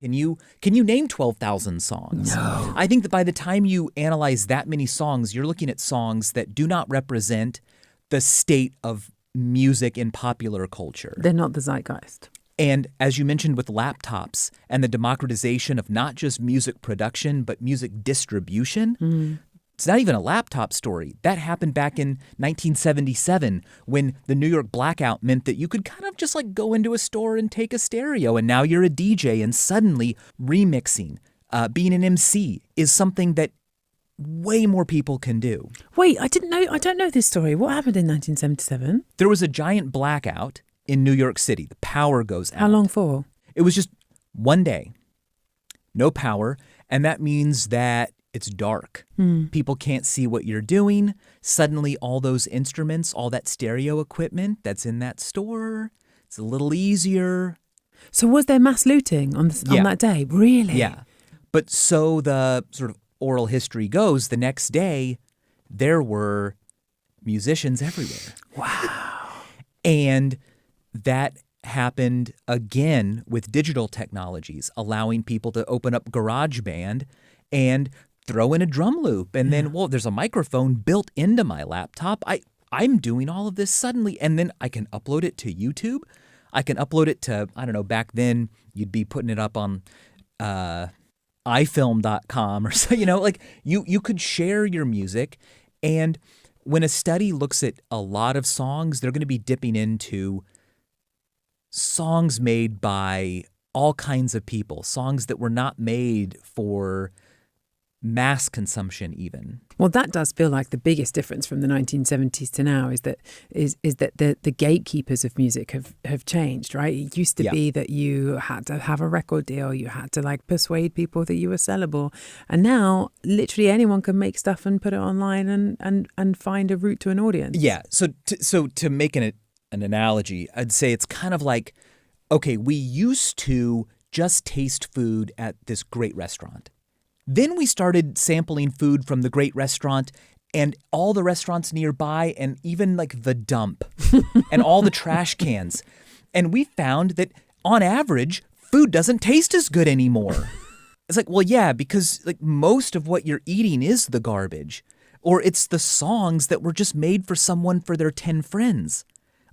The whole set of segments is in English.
Can you name 12,000 songs? No. I think that by the time you analyze that many songs, you're looking at songs that do not represent the state of music in popular culture. They're not the zeitgeist. And as you mentioned with laptops and the democratization of not just music production, but music distribution, it's not even a laptop story. That happened back in 1977 when the New York blackout meant that you could kind of just like go into a store and take a stereo, and now you're a DJ, and suddenly remixing, being an MC is something that way more people can do. Wait, I don't know this story. What happened in 1977? There was a giant blackout in New York City. The power goes out. How long for? It was just one day. No power. And that means that it's dark. People can't see what you're doing. Suddenly, all those instruments, all that stereo equipment that's in that store, it's a little easier. So was there mass looting on that day? Really? Yeah. But so the sort of oral history goes, the next day, there were musicians everywhere. Wow. And that happened again with digital technologies, allowing people to open up GarageBand and throw in a drum loop. And then, there's a microphone built into my laptop. I'm doing all of this suddenly. And then I can upload it to YouTube. I can upload it to, I don't know, back then you'd be putting it up on ifilm.com or so, you could share your music. And when a study looks at a lot of songs, they're going to be dipping into songs made by all kinds of people, songs that were not made for mass consumption even. Well, that does feel like the biggest difference from the 1970s to now is that the gatekeepers of music have changed, right? It used to be that you had to have a record deal, you had to like persuade people that you were sellable, and now literally anyone can make stuff and put it online and find a route to an audience. Yeah. So to make an analogy, I'd say it's kind of like, okay, we used to just taste food at this great restaurant. Then we started sampling food from the great restaurant and all the restaurants nearby and even like the dump and all the trash cans. And we found that on average, food doesn't taste as good anymore. It's like, well, yeah, because like most of what you're eating is the garbage, or it's the songs that were just made for someone for their 10 friends.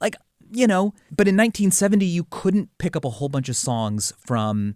Like, but in 1970, you couldn't pick up a whole bunch of songs from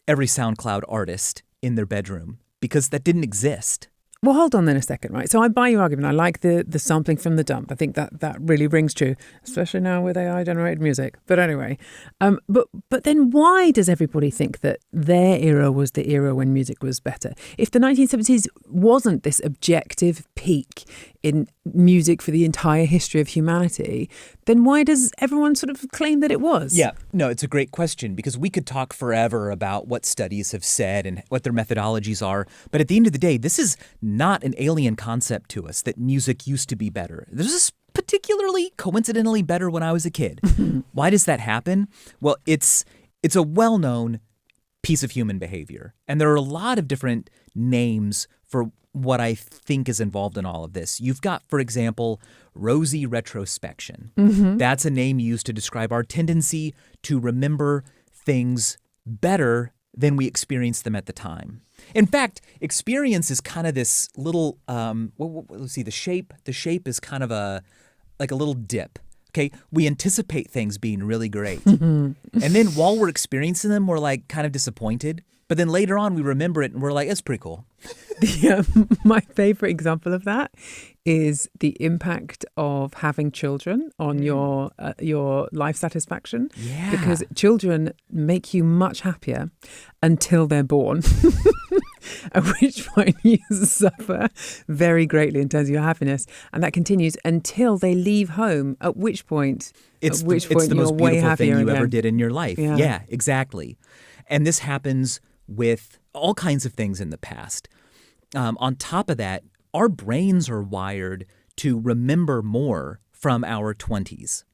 every SoundCloud artist in their bedroom because that didn't exist. Well, hold on then a second, right? So I buy your argument. I like the sampling from the dump. I think that really rings true, especially now with AI-generated music. But anyway, but then why does everybody think that their era was the era when music was better? If the 1970s wasn't this objective peak in music for the entire history of humanity, then why does everyone sort of claim that it was? Yeah, no, it's a great question because we could talk forever about what studies have said and what their methodologies are. But at the end of the day, this is not an alien concept to us that music used to be better. This is particularly coincidentally better when I was a kid. Why does that happen? Well, it's a well-known piece of human behavior. And there are a lot of different names for what I think is involved in all of this. You've got, for example, Rosy Retrospection. That's a name used to describe our tendency to remember things better than we experienced them at the time. In fact, experience is kind of this little, let's see, the shape is kind of like a little dip. Okay, we anticipate things being really great. And then while we're experiencing them, we're like kind of disappointed. But then later on, we remember it and we're like, it's pretty cool. Yeah, my favorite example of that is the impact of having children on your life satisfaction. Yeah. Because children make you much happier until they're born. At which point you suffer very greatly in terms of your happiness. And that continues until they leave home, at which point it's the you're most way beautiful happier thing you again. ever did in your life. Yeah, exactly. And this happens with all kinds of things in the past. On top of that, our brains are wired to remember more from our 20s.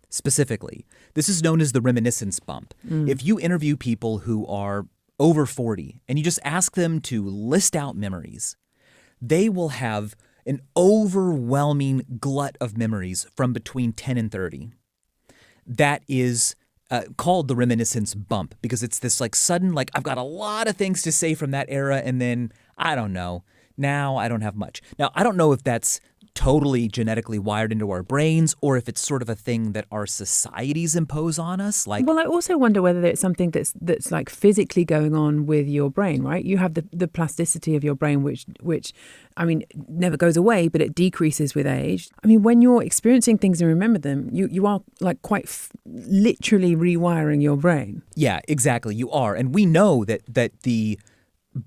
Specifically, this is known as the reminiscence bump. If you interview people who are over 40 and you just ask them to list out memories, they will have an overwhelming glut of memories from between 10 and 30. That is called the Reminiscence bump, because it's this like sudden, like I've got a lot of things to say from that era, and then I don't know. Now I don't have much. Now I don't know if that's totally genetically wired into our brains, or if it's sort of a thing that our societies impose on us. Like, well, I also wonder whether it's something that's like physically going on with your brain, right? You have the plasticity of your brain, which I mean, never goes away, but it decreases with age. I mean, when you're experiencing things and remember them, you are like quite literally rewiring your brain. Yeah, exactly. You are. And we know that the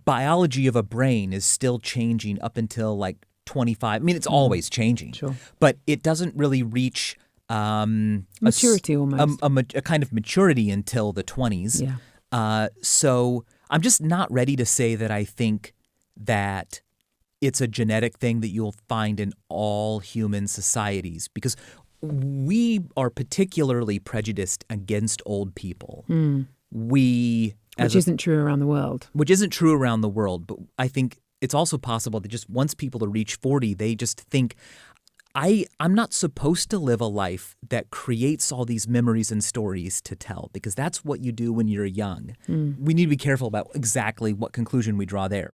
biology of a brain is still changing up until like 25. I mean, it's always changing. Sure. But it doesn't really reach maturity almost. A kind of maturity until the 20s. Yeah. So I'm just not ready to say that I think that it's a genetic thing that you'll find in all human societies, because we are particularly prejudiced against old people. Which isn't true around the world. Which isn't true around the world. But I think it's also possible that just once people reach 40, they just think, I'm not supposed to live a life that creates all these memories and stories to tell, because that's what you do when you're young. We need to be careful about exactly what conclusion we draw there.